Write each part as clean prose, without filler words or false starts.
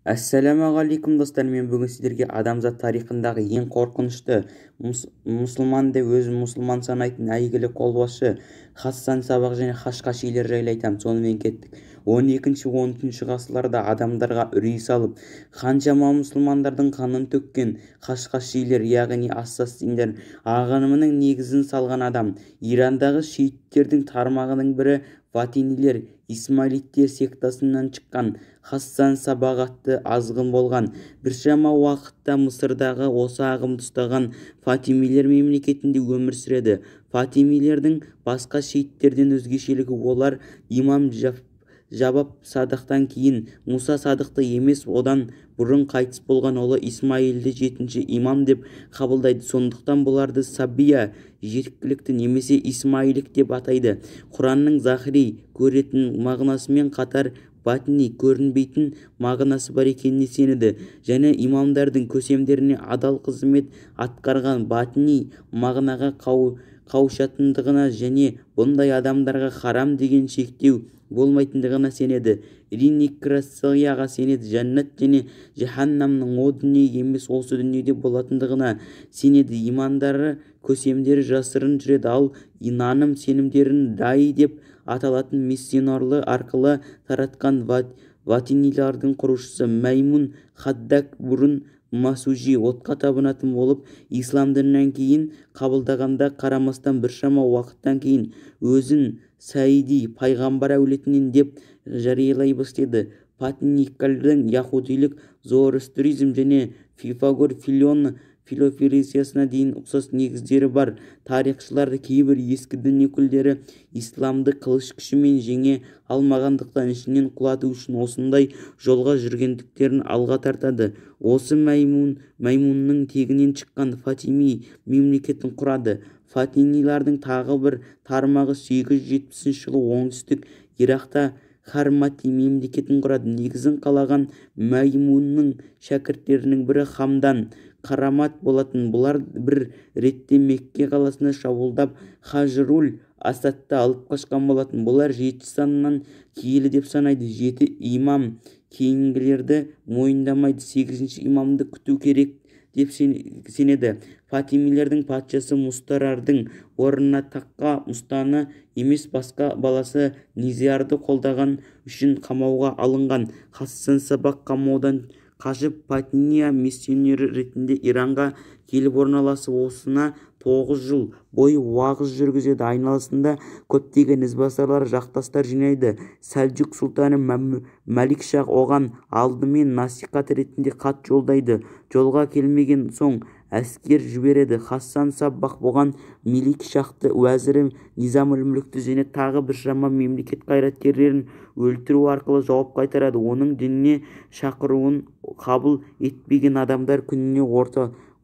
Ассалаумағалейкум достар, мен бүгін сіздерге адамзат тарихындағы ең қорқынышты мұсылман деп өзін мұсылман санайтын әйгілі қолбасшы Хассан Сабақ және Хашқашилер жайлы айтамын. Сонымен кеттік. 12-13 ғасырларда адамдарға үрей салып, қаншама мұсылмандардың қанын төккен Хашқашилер, яғни ассасиндер ағымының негізін салған адам. Ирандағы шииттердің тармағының бірі фатимилер, исмаилиттер сектасынан шыққан Хассан Сабақ атты азғын болған. Біршама уақытта Мысырдағы осы ағымды ұстаған фатимилер мемлекетінде өмір сүреді. Фатимилердің басқа шииттерден өзгешелігі олар имам Жабаб Садықтан кейін Муса Садықты емес, одан бұрын қайтыс болған ұлы Исмаилді жетінші имам деп қабылдайды. Сондықтан бұларды Сабия, жеткілікті немесе Исмаилік деп атайды. Құранның захири көретін мағынасымен қатар батини көрінбейтін мағынасы бар екеніне сенеді және имамдардың көсемдеріне адал қызмет атқарған батини мағынаға қауышатындығына және бұндай адамдарға харам деген шектеу болмайтындығына сенеді. Ринкарнацияға сенеді. Жәннат және жаһаннамның о дүние емес осы дүниеде болатындығына сенеді. Имандары көсемдері жасырын жүреді, ал наным сенімдерін даи деп аталатын миссионерлар арқылы таратқан ватинилардың құрушысы Маймун Хаддак бұрын Масужи отқа табынатын болып, ислам дінінен кейін қабылдағанда қарамастан біршама уақыттан кейін өзін Саиди пайғамбар әулетінен деп жариялай бастады. Патникалдың яһудилік, зороастризм және Пифагор философиясына дейін ұқсас негіздері бар. Тарихшыларды кейбір ескі дін өкілдері исламды қылыш күшімен жеңе алмағандықтан ішінен құлату үшін осындай жолға жүргендіктерін алға тартады. Осы Маймунның тегінен шыққан Фатими мемлекетін құрады. Фатимилардың тағы бір тармағы 870 жылы оңтүстік Иракта Хармати мемлекетін құрады. Негізін қалаған Маймунның шәкірттерінің бірі Хамдан Қарамат болатын. Бұлар бір ретте Мекке қаласына шабуылдап Хажрул Асадты алып қашқан болатын. Бұлар 7 санынан киелі деп санайды. 7 имам кейінгілерді мойындамайды. 8-ші имамды күту керек деп сенеді. Фатимилердің патшасы Мустарардың орнына таққа Мустаны емес басқа баласы Низиярды қолдаған үшін қамауға алынған. Хассан Сабақ қамаудан қашып Патния миссионері ретінде Иранға келіп орналасып, осына 9 жыл бойы уағыз жүргізеді. Айналасында көптеген ізбасарлар, жақтастар жинайды. Сәлжүк сұлтаны Мәлик-Шах оған алдымен насихат ретінде хат жолдайды. Жолға келмеген соң әскер жібереді. Хассан Сабақ бұған Мәлик-Шахты, уәзірі Низам-ул-Мүлікті және тағы біршама мемлекет қайраткерлерін өлтіру арқылы жауап қайтарады. Оның дініне шақыруын қабыл етпеген адамдар күніне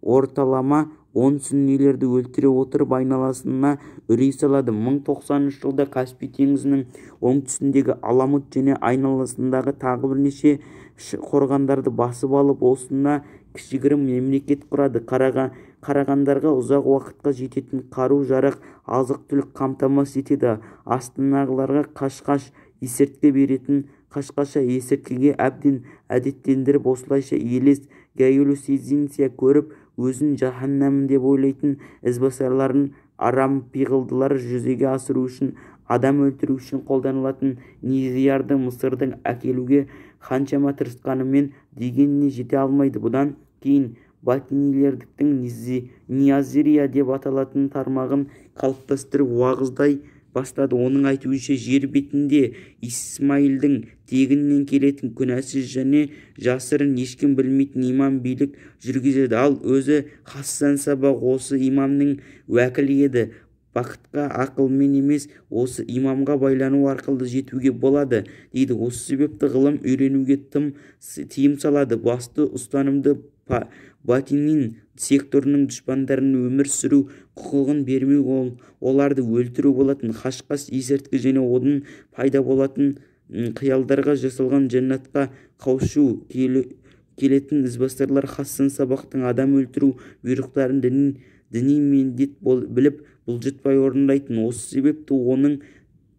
орталама 10 сүннилерді өлтіре отырып айналасына үрей салады. 1090 жылда Каспий теңізінің оңтүстігіндегі Аламут және айналасындағы тағы бірнеше қорғандарды басып алып, осына кішігірім мемлекет құрады. Қарағандарға ұзақ уақытқа жететін қару-жарақ, азық-түлік қамтамасыз етеді. Астанағыларға қашқаш есірткі беретін, қашқаша есірткіге әбден әдеттендіріп, осылайша елес галлюцинация көріп өзін жаһаннам деп ойлайтын ізбасарларын арам пиғылдылар жүзеге асыру үшін, адам өлтіру үшін қолданылатын Низиярды Мысырдан әкелуге қаншама тырысқанымен дегеніне жете алмайды. Бұдан кейін батинилердің Ниязирия деп аталатын тармағын қалыптастырып уағыздай бастады. Оның айтуынша жер бетінде Исмаилдің тегіннен келетін күнәсіз және жасырын ешкім білмейтін имам билік жүргізеді. Ал өзі Хассан Сабақ осы имамның уәкілі еді. Бақытқа ақылмен емес, осы имамға байлану арқылы жетуге болады дейді. Осы себепті ғылым үйренуге тыйым салады. Басты ұстанымды батинин секторының дұшпандарын өмір сүру құқығын бермеу, оларды өлтіру болатын. Қашқас есірткі және одан пайда болатын қиялдарға жасалған жәннатқа қауышу келетін ізбасарлар Хассан Сабақтың адам өлтіру бұйрықтарын діни міндет біліп бұлжытпай орындайтын. Осы себепті оның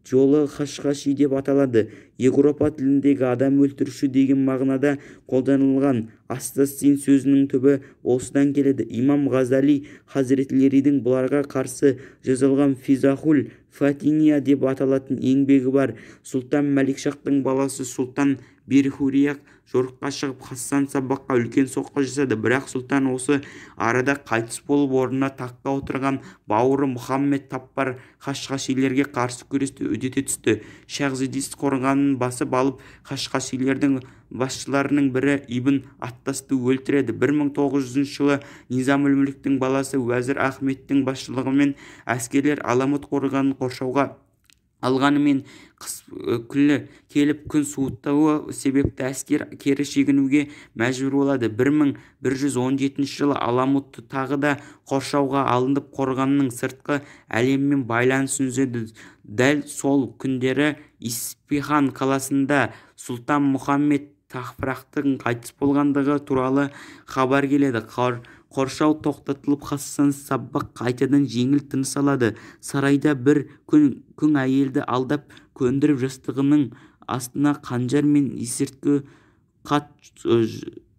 жолы Хашқаши деп аталады. еуропа тіліндегі адам өлтіруші деген мағынада қолданылған ассасин сөзінің түбі осыдан келеді. имам Ғазали хазіретлеридің бұларға қарсы жазылған Физахул Фатиния деп аталатын еңбегі бар. Сұлтан Мәликшахтың баласы Сұлтан Берхурияқ жорыққа шығып Хасан Сабаққа үлкен соққы жасады. Бірақ сұлтан осы арада қайтыс болып, орнына таққа отырған бауыры Мұхаммед Таппар хашқашилерге қарсы күресті үдете түсті. Шахзидис қорғанын басып алып, хашқашилердің басшыларының бірі Ибн Аттасты өлтіреді. 1900 жылы Низам-үл-Мүліктің баласы Уәзір Ахметтің басшылығымен әскерлер Аламут қорғанын қоршауға алғанымен қыс күлі келіп күн суытуы себепті әскер кері шегінуге мәжбүр болады. 1117 жылы Аламутты тағы да қоршауға алынып, қорғанның сыртқы әлеммен байланысын үзеді. Дәл сол күндері Испихан қаласында Сұлтан Мұхаммед Тахфрақтың қайтыс болғандығы туралы хабар келеді. Қоршау тоқтатылып, Хасан Саббақ қайтадан жеңіл тыныс алады. Сарайда бір күң әйелді алдап көндіріп, жастығының астына қанжар мен есірткі қат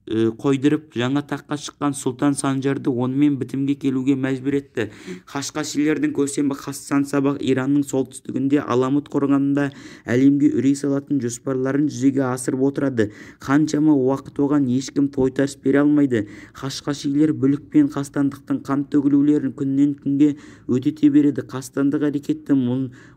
қойдырып, жаңа таққа шыққан сұлтан Санжарды онымен бітімге келуге мәжбүр етті. Хашқашилердің көсемі Хасан Сабақ Иранның солтүстігінде Аламут қорғанында әлемге үрей салатын жоспарларын жүзеге асырып отырады. Қаншама уақыт оған ешкім тойтарыс бере алмайды. Хашқашилер бүлік пен қастандықтың қан төгілулерін күннен күнге өтете береді. Қастандық әрекетті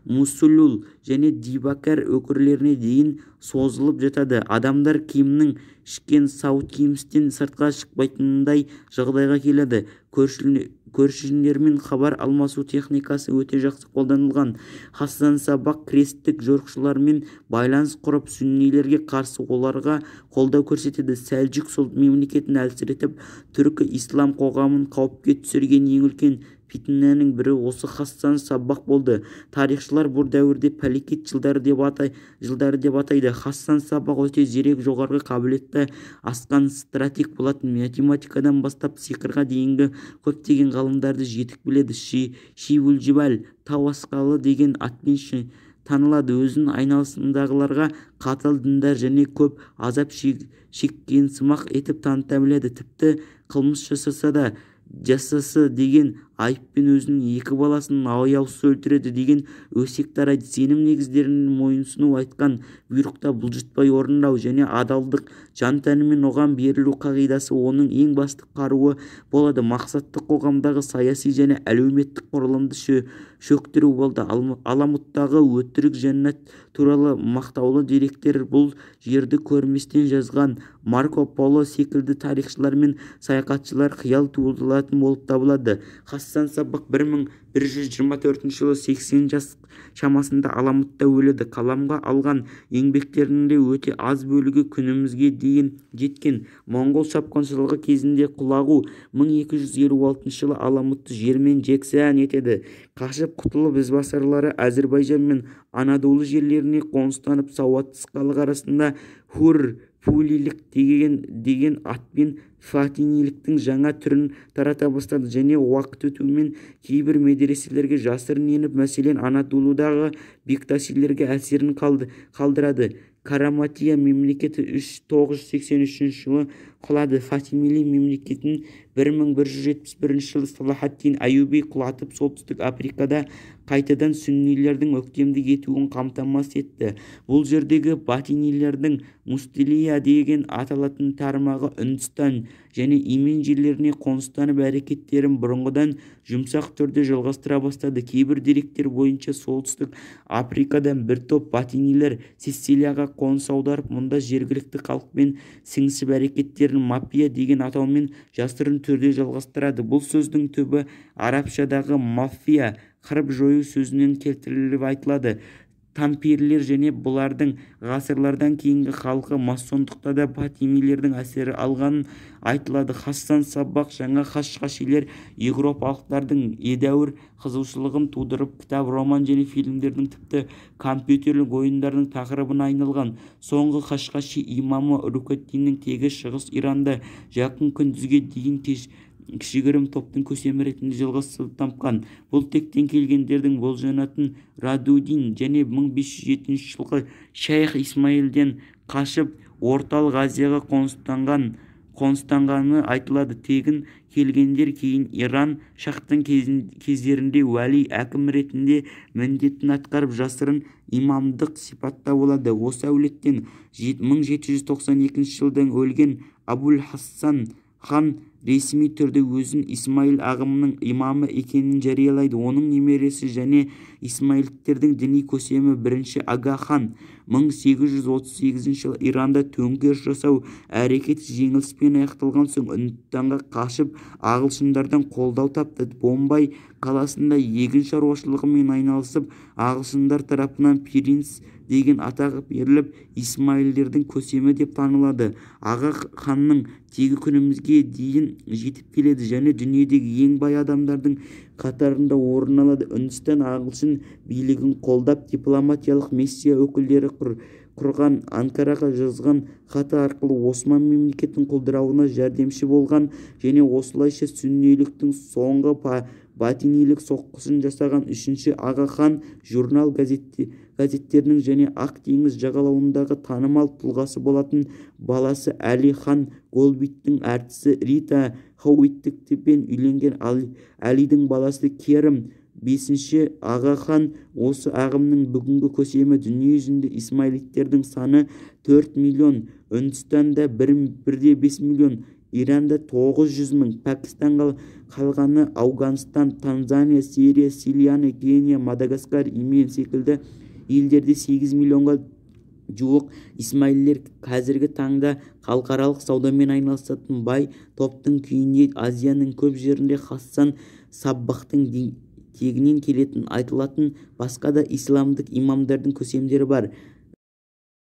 Мусулул және Дибакар өкірлеріне дейін созылып жатады. Адамдар киімнің ішкен сауыт киімістен сыртқа шықпайтындай жағдайға келеді. Көршілермен хабар алмасу техникасы өте жақсы қолданылған. Хасан Сабақ кресттік жорықшылармен байланыс құрып, сүннилерге қарсы оларға қолдау көрсетеді. Сәлжүк мемлекетін әлсіретіп, түркі ислам қоғамын қауіпке түсірген ең үлкен фитнаның бірі осы Хасан Сабақ болды. Тарихшылар бұл дәуірде пәлекет жылдары деп атайды. Хасан Сабақ өте зерек, жоғарғы қабілетті, асқан стратег болатын. Математикадан бастап сиқырға дейінгі көптеген ғалымдарды жетік біледі. Шивул-Жибал, тау асқалы деген атпен танылады. Өзінің айналасындағыларға қатал діндар және көп азап шеккен сымақ етіп таныта біледі. Тіпті қылмыс жасасы деген айыппен өзінің 2 баласын аяусыз өлтіреді деген өсек тарайды. Сенім негіздерін мойынсыну, айтқан бұйрықта бұлжытпай орындау және адалдық жан-тәнімен оған берілу қағидасы оның ең басты қаруы болады. Мақсатты қоғамдағы саяси және әлеуметтік құрылымды шөктіру болды. Аламуттағы өтірік жәннат туралы мақтаулы деректер бұл жерді көрместен жазған Марко Поло секілді тарихшылар мен саяхатшылар қиял туғызылатын болып табылады. Хасан Сабақ 1124 жылы 80 жас шамасында Аламутта өледі. Қаламға алған еңбектерінде өте аз бөлігі күнімізге дейін жеткен. Моңғол шапқыншылығы кезінде Құлағу 1256 жылы Аламутты жермен жексен етеді. Қашып құтылып ізбасарлары Әзірбайжан мен Анадолы жерлеріне қоныстанып, сауатсыз халық арасында Пулилік деген атпен фатиниліктің жаңа түрін тарата бастады және уақыт өтуімен кейбір медреселерге жасырын еніп, мәселен Анадолудағы бектасилерге әсерін қалдырады. Караматия мемлекеті 983 жылы құлады. Фатимили мемлекетін 1171 жылы Салахаддин Аюби құлатып, солтүстік Африкада қайтадан сүннилердің өктемдік етуін қамтамасыз етті. Бұл жердегі батинилердің Мустилия деген аталатын тармағы Үндістан және Имен жерлеріне қоныстанып, әрекеттерін бұрынғыдан жұмсақ түрде жалғастыра бастады. Кейбір деректер бойынша солтүстік Африкадан бір топ батинилер Сицилияға қоныс аударып, мұнда жергілікті халықпен сіңісіп, әрекеттерін мафия деген атаумен жасырын түрде жалғастырады. Бұл сөздің түбі арабшадағы мафия, қырып жою сөзінен келтіріліп айтылады. Тампирлер және бұлардың ғасырлардан кейінгі халқы масондықта да фатимилердің әсері алғанын айтылады. Хасан Сабақ жаңа хашқашилер еуропалықтардың едәуір қызығушылығын тудырып, кітап, роман және фильмдердің, тіпті компьютерлік ойындардың тақырыбына айналған. Соңғы хашқаши имамы Рукатиннің тегі шығыс Иранда жақын күндізге дейін кішігірім топтың көсемі ретінде жалғасып тапқан. Бұл тектен келгендердің болжанатын Радудин және 1507 жылғы шайх Исмаилден қашып орталық Азияға қоныстанғаны айтылады. Тегін келгендер кейін Иран шахтың кездерінде уәли әкім ретінде міндетін атқарып жасырын имамдық сипатта болады. Осы әулеттен 1792 жылдан өлген Абул-Хасан хан ресми түрде өзін Исмаил ағымының имамы екенін жариялайды. Оның немересі және исмаилиттердің діни көсемі бірінші Ага хан 1838 жылы Иранда төңкеріс жасау әрекеті жеңіліспен аяқталған соң Үндістанға қашып ағылшындардан қолдау тапты. Бомбай қаласында егін шаруашылығымен айналысып, ағылшындар тарапынан принц деген атағы беріліп, исмаилдердің көсемі деп танылады. Аға ханның тегі күнімізге дейін жетіп келеді және дүниедегі ең бай адамдардың қатарында орын алады. Үндістан ағылшын билігін қолдап, дипломатиялық миссия өкілдері құрған, Анкараға жазған хаты арқылы Осман мемлекетінің құлдырауына жәрдемші болған және осылайша сүнниліктің соңғы батинилік соққысын жасаған. Үшінші Аға хан журнал газеттерінің және Ақ теңіз жағалауындағы танымал тұлғасы болатын. Баласы Әли хан Голбиттің әртісі Рита Хауиттікпен үйленген. Әлидің баласы Керім. Бесінші Аға хан осы ағымның бүгінгі көсемі. Дүниежүзінде исмаилиттердің саны 4 миллион, Үндістанда 1,5 миллион, Иранда 900 мың, Пәкістан қалғаны Ауғанстан, Танзания, Сирия, Сирияны, Кения, Мадагаскар, Йемен секілді елдерде 8 миллионға жуық исмаилилер қазіргі таңда халықаралық саудамен айналысатын бай топтың күйінде. Азияның көп жерінде Хасан Саббахтың тегінен келетін айтылатын басқа да исламдық имамдардың көсемдері бар.